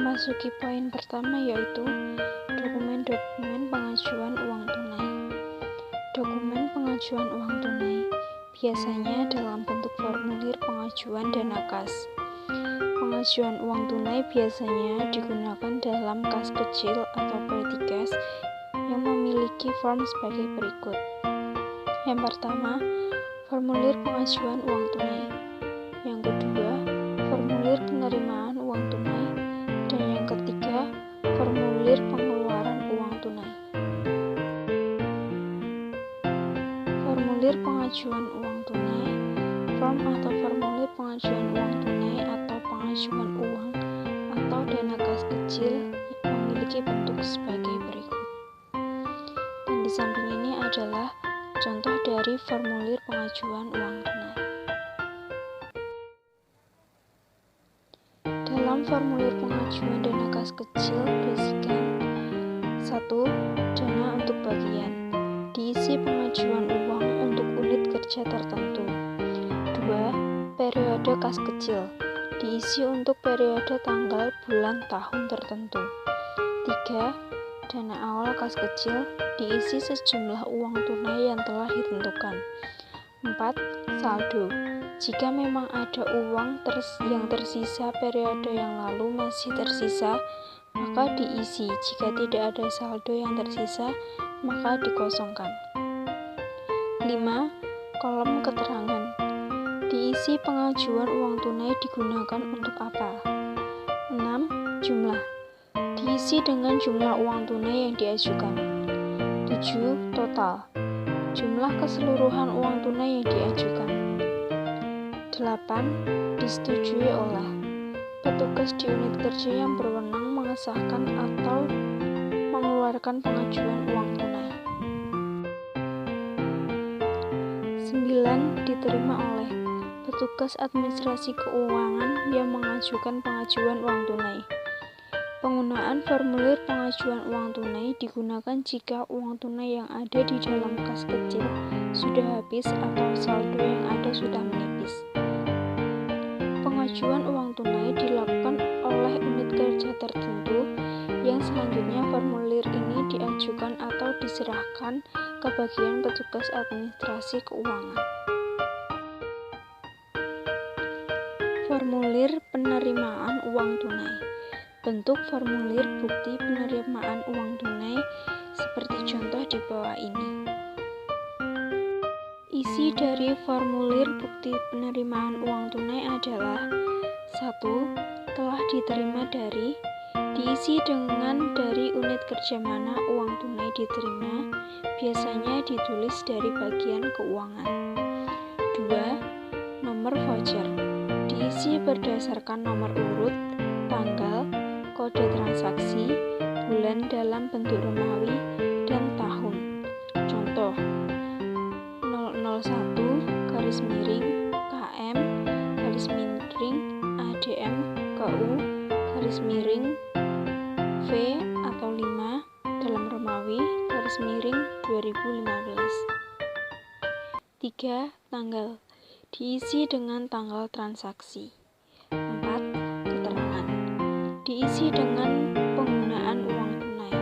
memasuki poin pertama, yaitu dokumen-dokumen pengajuan uang tunai. Dokumen pengajuan uang tunai biasanya dalam bentuk formulir pengajuan dana kas. Pengajuan uang tunai biasanya digunakan dalam kas kecil atau petty cash yang memiliki form sebagai berikut. Yang pertama, formulir pengajuan uang tunai. Yang kedua, formulir penerimaan uang tunai. Dan yang ketiga, formulir pengeluaran uang tunai. Formulir pengajuan uang tunai, form atau formulir pengajuan uang tunai atau pengajuan uang atau dana kas kecil memiliki bentuk sebagai berikut. Dan di samping ini adalah contoh dari formulir pengajuan uang tunai. Dalam formulir pengajuan dana kas kecil berisikan 1. Dana untuk bagian, diisi pengajuan uang untuk unit kerja tertentu. 2. Periode kas kecil, diisi untuk periode tanggal, bulan, tahun tertentu. 3. Dana awal kas kecil, diisi sejumlah uang tunai yang telah ditentukan. 4. Saldo, jika memang ada uang yang tersisa periode yang lalu masih tersisa, maka diisi. Jika tidak ada saldo yang tersisa, maka dikosongkan. 5. Kolom keterangan, diisi pengajuan uang tunai digunakan untuk apa. 6. Jumlah, diisi dengan jumlah uang tunai yang diajukan. 7. Total, jumlah keseluruhan uang tunai yang diajukan. 8. Disetujui oleh petugas di unit kerja yang berwenang mengesahkan atau mengeluarkan pengajuan uang tunai. 9. Diterima oleh petugas administrasi keuangan yang mengajukan pengajuan uang tunai. Penggunaan formulir pengajuan uang tunai digunakan jika uang tunai yang ada di dalam kas kecil sudah habis atau saldo yang ada sudah menipis. Pengajuan uang tunai dilakukan oleh unit kerja tertentu yang selanjutnya formulir ini diajukan atau diserahkan ke bagian petugas administrasi keuangan. Formulir penerimaan uang tunai. Bentuk formulir bukti penerimaan uang tunai seperti contoh di bawah ini. Isi dari formulir bukti penerimaan uang tunai adalah 1. Telah diterima dari, diisi dengan dari unit kerja mana uang tunai diterima, biasanya ditulis dari bagian keuangan. 2. Nomor voucher, diisi berdasarkan nomor urut, tanggal, kode transaksi, bulan dalam bentuk Romawi, dan tahun. Contoh 001-KM ADM KU V atau 5 dalam Romawi _2015. 3. Tanggal, diisi dengan tanggal transaksi. 4. Keterangan, diisi dengan penggunaan uang tunai.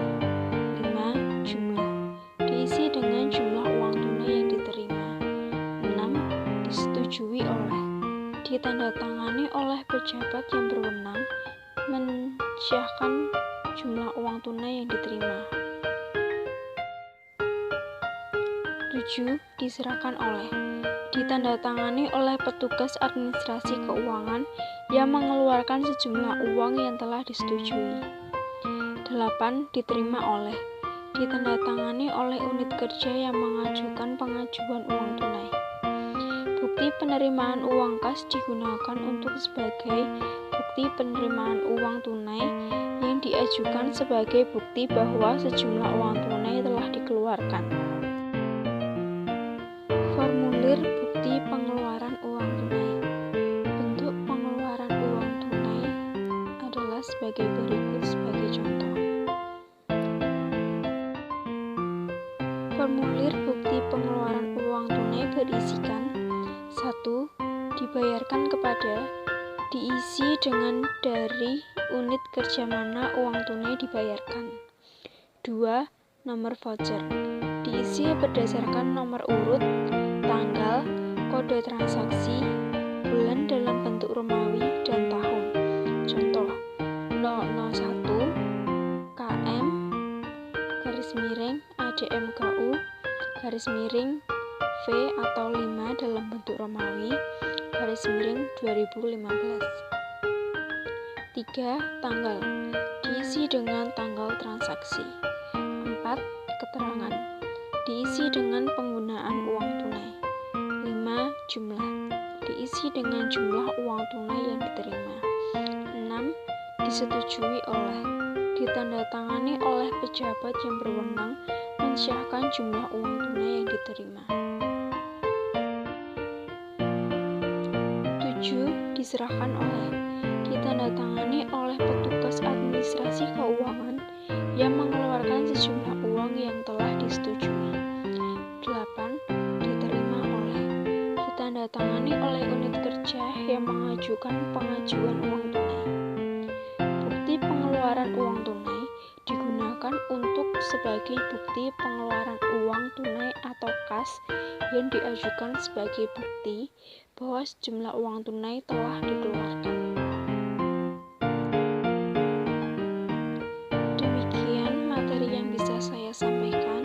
5. Jumlah, diisi dengan jumlah uang tunai yang diterima. 6. Disetujui oleh, ditandatangani oleh pejabat yang berwenang mensyahkan jumlah uang tunai yang diterima. 7. Diserahkan oleh, ditandatangani oleh petugas administrasi keuangan yang mengeluarkan sejumlah uang yang telah disetujui. 8. Diterima oleh, ditandatangani oleh unit kerja yang mengajukan pengajuan uang tunai. Bukti penerimaan uang kas digunakan untuk sebagai bukti penerimaan uang tunai yang diajukan sebagai bukti bahwa sejumlah uang tunai telah dikeluarkan. Formulir bukti pengeluaran uang tunai. Bentuk pengeluaran uang tunai adalah sebagai berikut sebagai contoh. Formulir bukti pengeluaran uang tunai berisikan 1. Dibayarkan kepada, diisi dengan dari unit kerja mana uang tunai dibayarkan. 2. Nomor voucher. Diisi berdasarkan nomor urut, tanggal, kode transaksi, bulan dalam bentuk Romawi, dan tahun. Contoh, 001 KM ADMKU V atau 5 dalam bentuk Romawi _2015. 3. Tanggal. Diisi dengan tanggal transaksi. 4. Keterangan. Diisi dengan penggunaan uang tunai. 5. Jumlah. Diisi dengan jumlah uang tunai yang diterima. 6. Disetujui oleh. Ditandatangani oleh pejabat yang berwenang mensyahkan jumlah uang tunai yang diterima. 7. Diserahkan oleh. Ditandatangani oleh petugas administrasi keuangan yang mengeluarkan sejumlah uang yang telah disetujui. 8. Diterima oleh. Ditandatangani oleh unit kerja yang mengajukan pengajuan uang tunai. Bukti pengeluaran uang tunai digunakan untuk sebagai bukti pengeluaran uang tunai atau kas yang diajukan sebagai bukti bahwa sejumlah uang tunai telah dikeluarkan. Demikian materi yang bisa saya sampaikan.